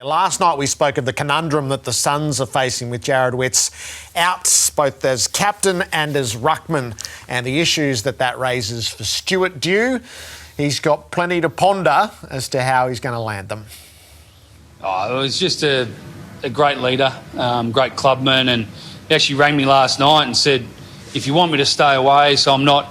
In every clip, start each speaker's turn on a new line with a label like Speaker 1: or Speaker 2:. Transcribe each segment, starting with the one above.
Speaker 1: Last night we spoke of the conundrum that the Suns are facing with Jared Witts out both as captain and as ruckman, and the issues that raises for Stuart Dew. He's got plenty to ponder as to how he's going to land them.
Speaker 2: Oh, it was just a great leader, great clubman, and he actually rang me last night and said, if you want me to stay away so I'm not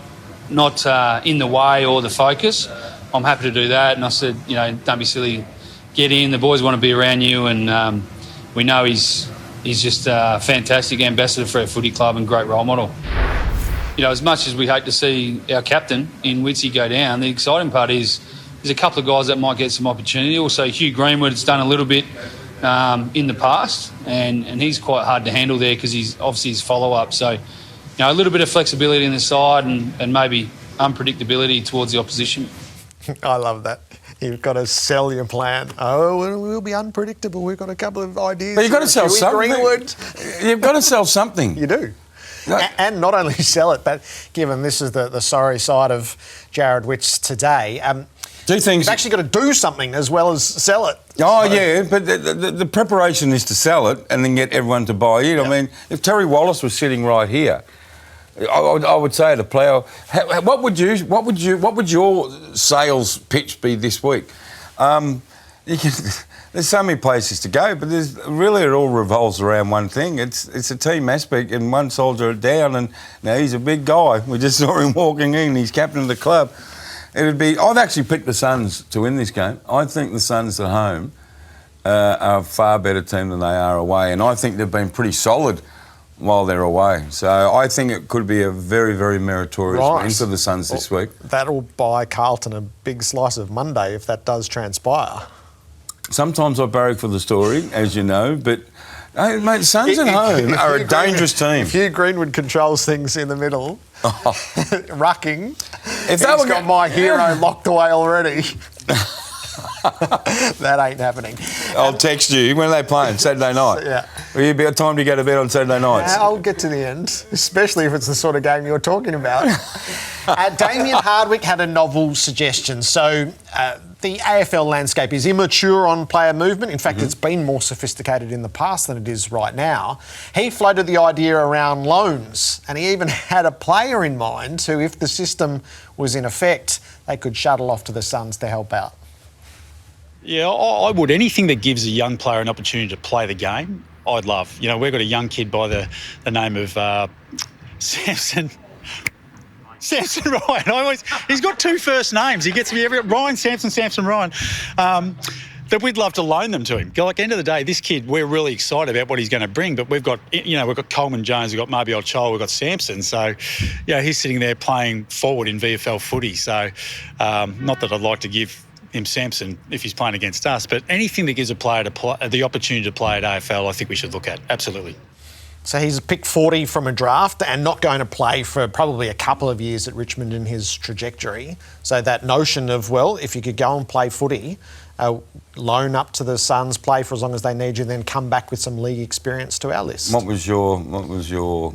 Speaker 2: in the way or the focus, I'm happy to do that. And I said, don't be silly. Get in, the boys want to be around you, and we know he's just a fantastic ambassador for our footy club and great role model. As much as we hate to see our captain in Witsy go down, the exciting part is there's a couple of guys that might get some opportunity. Also, Hugh Greenwood's done a little bit in the past, and he's quite hard to handle there because he's obviously his follow-up. So, a little bit of flexibility in the side and maybe unpredictability towards the opposition.
Speaker 1: I love that. You've got to sell your plan. Oh, we'll be unpredictable. We've got a couple of ideas.
Speaker 3: But you've got to sell something.
Speaker 1: Greenwood.
Speaker 3: You've got to sell something.
Speaker 1: You do.
Speaker 3: No.
Speaker 1: And not only sell it, but given this is the sorry side of Jared Witts today,
Speaker 3: do things.
Speaker 1: You've actually got to do something as well as sell it.
Speaker 3: Oh, so. Yeah, but the preparation is to sell it and then get everyone to buy in. Yep. I mean, if Terry Wallace was sitting right here, I would say to player, what would your sales pitch be this week? There's so many places to go, but it all revolves around one thing. It's a team aspect, and one soldier down, and now he's a big guy. We just saw him walking in. He's captain of the club. I've actually picked the Suns to win this game. I think the Suns at home are a far better team than they are away, and I think they've been pretty solid while they're away. So I think it could be a very, very meritorious win for the Suns this week. That'll buy Carlton a big slice of Monday if that does transpire. Sometimes I barrack for the story, as you know, but hey, mate, Suns at home are a dangerous team. If Hugh Greenwood controls things in the middle, rucking, he's got my hero locked away already. That ain't happening. I'll text you. When are they playing? Saturday night? Yeah. Will you be time to go to bed on Saturday nights? I'll get to the end, especially if it's the sort of game you're talking about. Damien Hardwick had a novel suggestion. So the AFL landscape is immature on player movement. In fact, it's been more sophisticated in the past than it is right now. He floated the idea around loans, and he even had a player in mind who, if the system was in effect, they could shuttle off to the Suns to help out.
Speaker 4: Yeah, I would. Anything that gives a young player an opportunity to play the game, I'd love. We've got a young kid by the name of Samson Ryan. He's got two first names. He gets me Ryan Samson Ryan. That we'd love to loan them to him. Like, at the end of the day, this kid, we're really excited about what he's going to bring, but we've got Coleman Jones, we've got Marbiol Chol, we've got Samson. So, he's sitting there playing forward in VFL footy. So, not that I'd like to give him Samson if he's playing against us, but anything that gives a player the opportunity to play at AFL, I think we should look at. Absolutely. So he's picked 40 from a draft and not going to play for probably a couple of years at Richmond in his trajectory. So that notion of, well, if you could go and play footy, loan up to the Suns, play for as long as they need you, then come back with some league experience to our list. What was your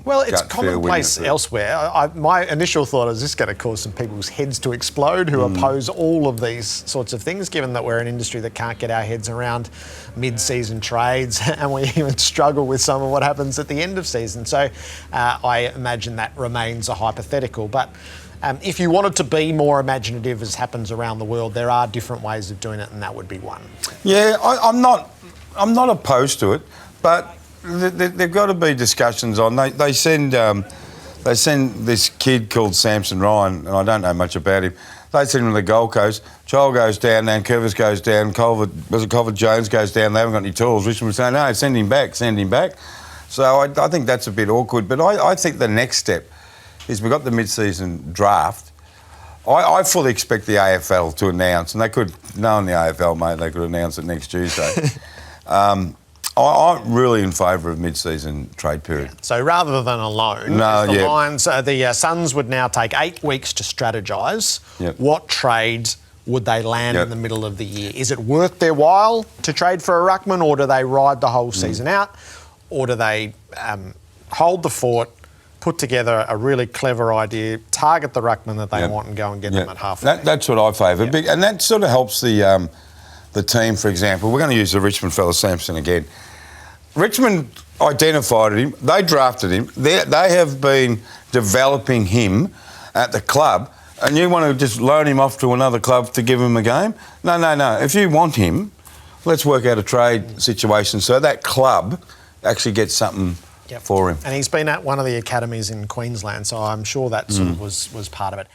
Speaker 4: Well, it's commonplace elsewhere. My initial thought is this is going to cause some people's heads to explode who oppose all of these sorts of things, given that we're an industry that can't get our heads around mid-season trades and we even struggle with some of what happens at the end of season. So I imagine that remains a hypothetical. But if you wanted to be more imaginative, as happens around the world, there are different ways of doing it, and that would be one. Yeah, I'm not opposed to it, but there've got to be discussions on. They send this kid called Samson Ryan, and I don't know much about him. They send him to the Gold Coast. Child goes down, Nankervis goes down, Culver Jones goes down. They haven't got any tools. Richmond was saying, no, send him back. So I think that's a bit awkward. But I think the next step is we've got the mid-season draft. I fully expect the AFL to announce, and they could, knowing the AFL, mate, they could announce it next Tuesday. I'm really in favour of mid-season trade period. Yeah. So rather than a loan, the Suns would now take 8 weeks to strategise. Yep. What trades would they land in the middle of the year? Is it worth their while to trade for a ruckman, or do they ride the whole season out, or do they hold the fort, put together a really clever idea, target the ruckman that they want and go and get them at half. That's what I favour. And that sort of helps the
Speaker 3: the team, for example, we're going to use the Richmond fella Sampson again. Richmond identified him, they drafted him, they have been developing him at the club, and you want to just loan him off to another club to give him a game? No. If you want him, let's work out a trade situation so that club actually gets something for him.
Speaker 1: And he's been at one of the academies in Queensland, so I'm sure that sort of was part of it.